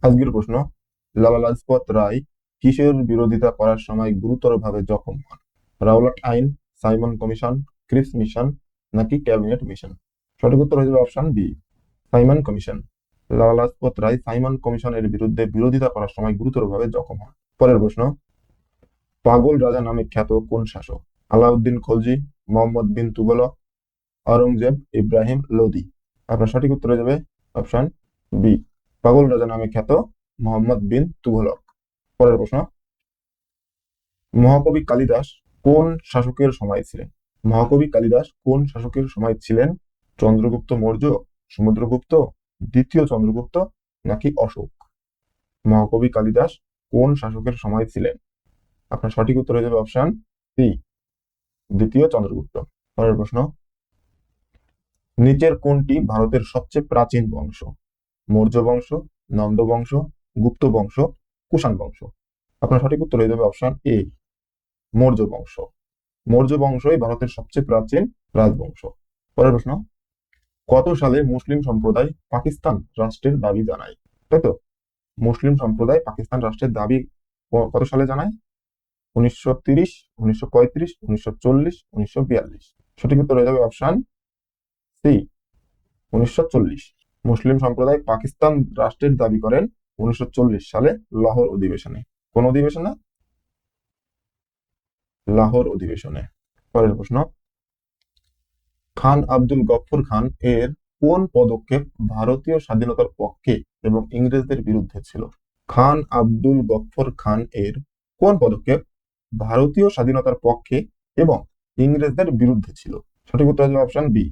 আজকের প্রশ্ন, লালা লাজপত রায় কিসের বিরোধিতা করার সময় গুরুতরভাবে জখম হন? রাওলাট আইন, সাইমন কমিশন, ক্রিপস মিশন নাকি ক্যাবিনেট মিশন? সঠিক উত্তর হয়ে যাবে option B, Simon commission. Lala Lajpat Rai Simon কমিশনের বিরুদ্ধে বিরোধিতা করার সময় গুরুতরভাবে জখম হন। পরের প্রশ্ন, পাগল রাজা নামে খ্যাত কোন শাসক? আলাউদ্দিন খলজি, মোহাম্মদ বিন তুগলক, আওরঙ্গজেব, ইব্রাহিম লোদি? আপনার সঠিক উত্তর হয়ে যাবে অপশন বি, পাগল রাজা নামে খ্যাত মোহাম্মদ বিন তুঘলক। পরের প্রশ্ন, মহাকবি কালিদাস কোন শাসকের সময় ছিলেন? মহাকবি কালিদাস কোন শাসকের সময় ছিলেন? চন্দ্রগুপ্ত মৌর্য, সমুদ্রগুপ্ত, দ্বিতীয় চন্দ্রগুপ্ত নাকি অশোক? মহাকবি কালিদাস কোন শাসকের সময় ছিলেন? আপনার সঠিক উত্তর হয়ে যাবে অপশন সি, দ্বিতীয় চন্দ্রগুপ্ত। পরের প্রশ্ন, নিচের কোনটি ভারতের সবচেয়ে প্রাচীন বংশ? মৌর্য বংশ, নন্দ বংশ, গুপ্ত বংশ, কুষাণ বংশ? আপনার সঠিক উত্তর হয়ে যাবে অপশন এ, মৌর্য বংশ। মৌর্য বংশই ভারতের সবচেয়ে প্রাচীন রাজবংশ। পরের প্রশ্ন, কত সালে মুসলিম সম্প্রদায় পাকিস্তান রাষ্ট্রের দাবি জানায়? তাই তো, মুসলিম সম্প্রদায় পাকিস্তান রাষ্ট্রের দাবি কত সালে জানায়? 1930, 1935, 1940, 1942? সঠিক উত্তর হয়ে যাবে অপশন সি, 1940। মুসলিম সম্প্রদায় পাকিস্তান রাষ্ট্রের দাবি করেন 1940 সালে লাহোর অধিবেশনে। কোন অধিবেশনে? লাহোর অধিবেশনে। পরের প্রশ্ন, খান আব্দুল গফফর খান এর কোন পদক্ষেপ ভারতীয় স্বাধীনতার পক্ষে এবং ইংরেজদের বিরুদ্ধে ছিল? খান আব্দুল গফফর খান এর কোন পদক্ষেপ ভারতীয় স্বাধীনতার পক্ষে এবং ইংরেজদের বিরুদ্ধে ছিল? সঠিক উত্তর হবে অপশন বি,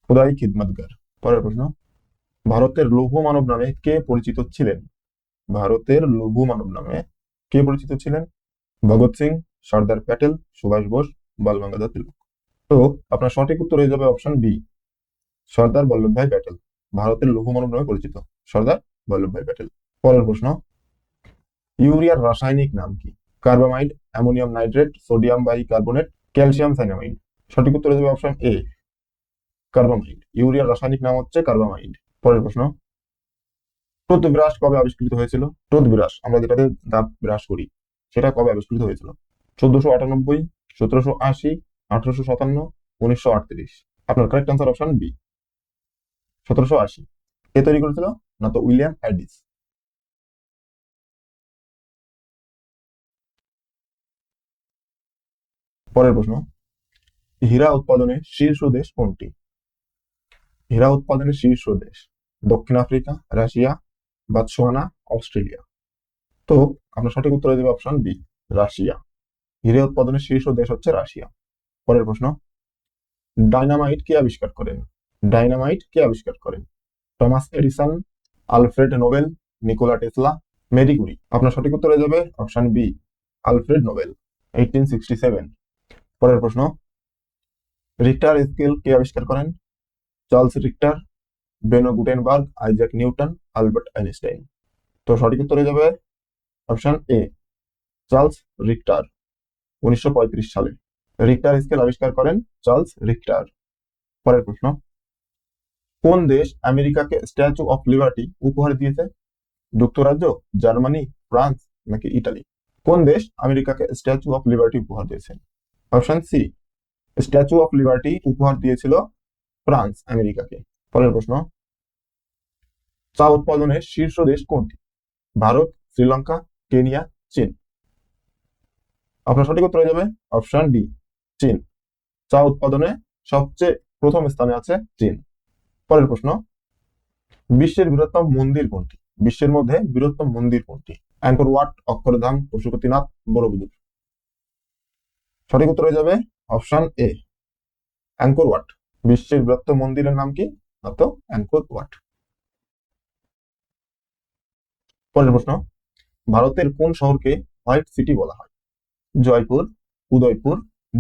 খুদাই খিদমতগার। পরের প্রশ্ন, ভারতের লৌহ মানব নামে কে পরিচিত ছিলেন? ভারতের লৌহ মানব নামে কে পরিচিত ছিলেন? ভগৎ সিং, সর্দার প্যাটেল, সুভাষ বোস, বাল গঙ্গাধর তিলক? তো আপনার সঠিক উত্তর হয়ে যাবে অপশন বি, সর্দার বল্লভভাই প্যাটেল। ভারতের লৌহ মানব নামে পরিচিত সর্দার বল্লভভাই প্যাটেল। পরের প্রশ্ন, ইউরিয়ার রাসায়নিক নাম কি? Carbamide, ammonium nitrate, sodium bicarbonate, calcium cyanamide? সঠিক উত্তর হয়ে যাবে অপশন এ, কার্বামাইড। ইউরিয়ার রাসায়নিক নাম হচ্ছে কার্বামাইড। পরের প্রশ্ন, টুথব্রাশ কবে আবিষ্কৃত হয়েছিল? টুথব্রাশ, আমরা যেটাতে দাঁত ব্রাশ করি, সেটা কবে আবিষ্কৃত হয়েছিল? 1498, 1780, 1857, 1938? আপনার কারেক্ট আনসার অপশন বি, 1780। কে তৈরি করেছিল? না তো উইলিয়াম অ্যাডিস। পরের প্রশ্ন, হীরা উৎপাদনের শীর্ষ দেশ কোনটি? হীরা উৎপাদনের শীর্ষ দেশ দক্ষিণ আফ্রিকা, রাশিয়া, বতসোয়ানা, অস্ট্রেলিয়া? তো আপনার সঠিক উত্তর হয়ে যাবে অপশন বি, রাশিয়া। হীরা উৎপাদনের শীর্ষ দেশ হচ্ছে রাশিয়া। পরের প্রশ্ন, ডাইনামাইট কে আবিষ্কার করেন? ডাইনামাইট কে আবিষ্কার করেন? Thomas Edison, Alfred Nobel, Nikola Tesla, Marie Curie? আপনার সঠিক উত্তর হয়ে যাবে অপশন বি, আলফ্রেড নোবেল, 1867। পরের প্রশ্ন, রিক্টার স্কেল কে আবিষ্কার করেন? Charles Richter, Beno Gutenberg, Isaac Newton, Albert Einstein? তো সঠিক উত্তর হয়ে যাবে অপশন এ, চার্লস রিক্টার, 1935 সালে রিক্টার স্কেল আবিষ্কার করেন চার্লস রিক্টার। পরের প্রশ্ন, কোন দেশ আমেরিকাকে স্ট্যাচু অফ লিবার্টি উপহার দিয়েছে? যুক্তরাজ্য, জার্মানি, ফ্রান্স নাকি ইটালি? কোন দেশ আমেরিকাকে স্ট্যাচু অফ লিবার্টি উপহার দিয়েছে? Option C, statue of liberty উপহার দিয়েছিল ফ্রান্স আমেরিকাকে। পরের প্রশ্ন, চা উৎপাদনের শীর্ষ দেশ কোনটি? ভারত, শ্রীলঙ্কা, কেনিয়া, চীন? আপনার সঠিক উত্তর হয়ে যাবে অপশন ডি, চীন। চা উৎপাদনে সবচেয়ে প্রথম স্থানে আছে চীন। পরের প্রশ্ন, বিশ্বের বৃহত্তম মন্দির কোনটি? বিশ্বের মধ্যে বৃহত্তম মন্দির কোনটি? Angkor Wat, Akshardham, Pashupatinath, Borobudur? সঠিক উত্তর হয়ে যাবে অপশন এ, অ্যাঙ্কর ওয়াট। বিশ্বের বৃহত্তম মন্দিরের নাম কি? না তো অ্যাঙ্কর ওয়াট। পরের প্রশ্ন, ভারতের কোন শহরকে হোয়াইট সিটি বলা হয়? জয়পুর, উদয়পুর,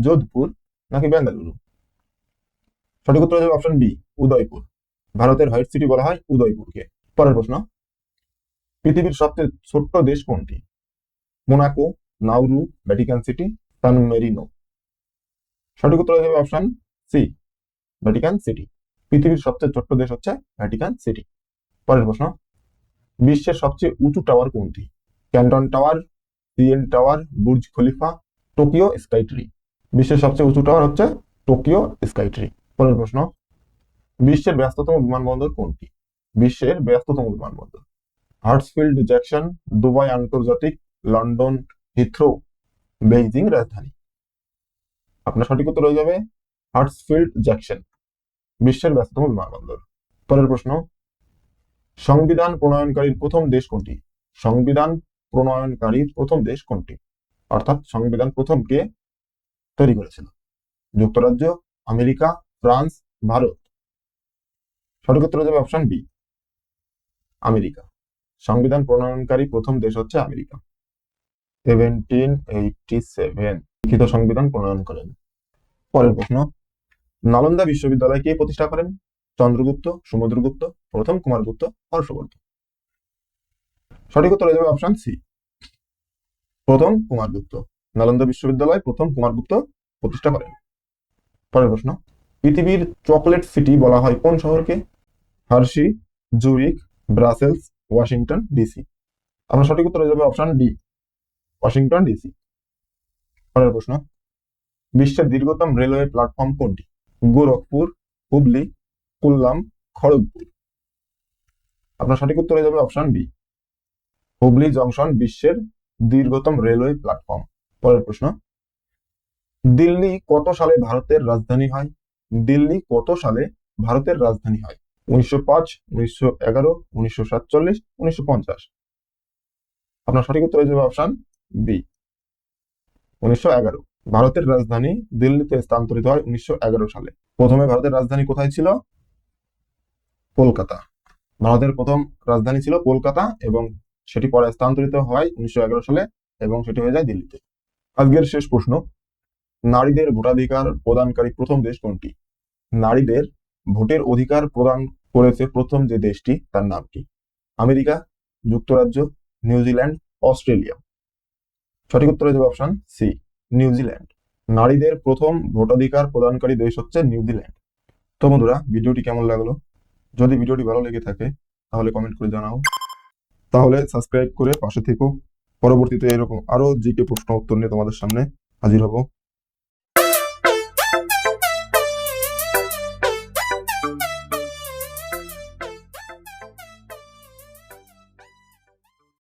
যোধপুর নাকি বেঙ্গালুরু? সঠিক উত্তর হয়ে যাবে অপশন বি, উদয়পুর। ভারতের হোয়াইট সিটি বলা হয় উদয়পুরকে। পরের প্রশ্ন, পৃথিবীর সবচেয়ে ছোট্ট দেশ কোনটি? মোনাকো, নাউরু, ভ্যাটিকান সিটি, সান মেরিনো? সঠিক উত্তর হয়ে যাবে অপশন সি, ভ্যাটিকান সিটি। পৃথিবীর সবচেয়ে ছোট্ট দেশ হচ্ছে ভ্যাটিকান সিটি। পরের প্রশ্ন, বিশ্বের সবচেয়ে উঁচু টাওয়ার কোনটি? Canton tower, CN tower, Burj Khalifa, Tokyo sky tree. বিশ্বের সবচেয়ে উঁচু টাওয়ার হচ্ছে টোকিও স্কাই ট্রি। পরের প্রশ্ন, বিশ্বের ব্যস্ততম বিমানবন্দর কোনটি? বিশ্বের ব্যস্ততম বিমানবন্দর হার্টসফিল্ড জ্যাকসন, দুবাই আন্তর্জাতিক, লন্ডন হিথ্রো, বেইজিং রাজধানী। আপনার সঠিক উত্তর হয়ে যাবে হার্টসফিল্ড জ্যাকসন, বিশ্বের ব্যস্ততম বিমানবন্দর। পরের প্রশ্ন, সংবিধান প্রণয়নকারীর প্রথম দেশ কোনটি? সংবিধান প্রণয়নকারীর প্রথম দেশ কোনটি? অর্থাৎ সংবিধান প্রথম কে তৈরি করেছিল? যুক্তরাজ্য, আমেরিকা, ফ্রান্স, ভারত। সঠিক উত্তর হয়ে যাবে অপশন বি, আমেরিকা। সংবিধান প্রণয়নকারী প্রথম দেশ হচ্ছে আমেরিকা। 1787 লিখিত সংবিধান প্রণয়ন করেন। পরের প্রশ্ন, নালন্দা বিশ্ববিদ্যালয় কে প্রতিষ্ঠা করেন? চন্দ্রগুপ্ত, সমুদ্রগুপ্ত, প্রথম কুমারগুপ্ত, হর্ষবর্ধন। সঠিক উত্তর হয়ে যাবে অপশন সি, প্রথম কুমারগুপ্ত। নালন্দা বিশ্ববিদ্যালয় প্রথম কুমারগুপ্ত প্রতিষ্ঠা করেন। পরের প্রশ্ন, পৃথিবীর চকলেট সিটি বলা হয় কোন শহরকে? Hershey, Zurich, Brussels, Washington DC. আপনার সঠিক উত্তর হয়ে যাবে অপশন ডি, ওয়াশিংটন ডিসি। পরের প্রশ্ন, বিশ্বের দীর্ঘতম রেলওয়ে প্ল্যাটফর্ম কোনটি? গোরখপুর, হুবলি, কুল্লাম, খড়গপুর। আপনার সঠিক উত্তর হয়ে যাবে অপশন বি, হুবলি জংশন বিশ্বের দীর্ঘতম রেলওয়ে প্ল্যাটফর্ম। পরের প্রশ্ন, দিল্লি কত সালে ভারতের রাজধানী হয়? দিল্লি কত সালে ভারতের রাজধানী হয়? 1905, 1911, 1947, 1950। আপনার সঠিক উত্তর হয়ে যাবে অপশন বি, 1911। ভারতের রাজধানী দিল্লিতে স্থানান্তরিত হয় 1911 সালে। প্রথমে ভারতের রাজধানী কোথায় ছিল? কলকাতা। ভারতের প্রথম রাজধানী ছিল কলকাতা এবং সেটি পরে স্থানান্তরিত হয় 1911 সালে এবং সেটি হয়ে যায় দিল্লিতে। আজকের শেষ প্রশ্ন, নারীদের ভোটাধিকার প্রদানকারী প্রথম দেশ কোনটি? নারীদের ভোটের অধিকার প্রদান করেছে প্রথম যে দেশটি তার নাম কি? আমেরিকা, যুক্তরাজ্য, নিউজিল্যান্ড, অস্ট্রেলিয়া। সঠিক উত্তর হয়ে যাবে অপশন সি, নিউজিল্যান্ড। নারীদের প্রথম ভোটাধিকার প্রদানকারী দেশ হচ্ছে নিউজিল্যান্ড। তো বন্ধুরা, ভিডিওটি কেমন লাগলো? যদি ভিডিওটি ভালো লেগে থাকে তাহলে কমেন্ট করে জানাও। তাহলে সাবস্ক্রাইব করে পাশে থেকো। পরবর্তীতে এরকম আরো জিকে প্রশ্ন উত্তর নিয়ে তোমাদের সামনে হাজির হব।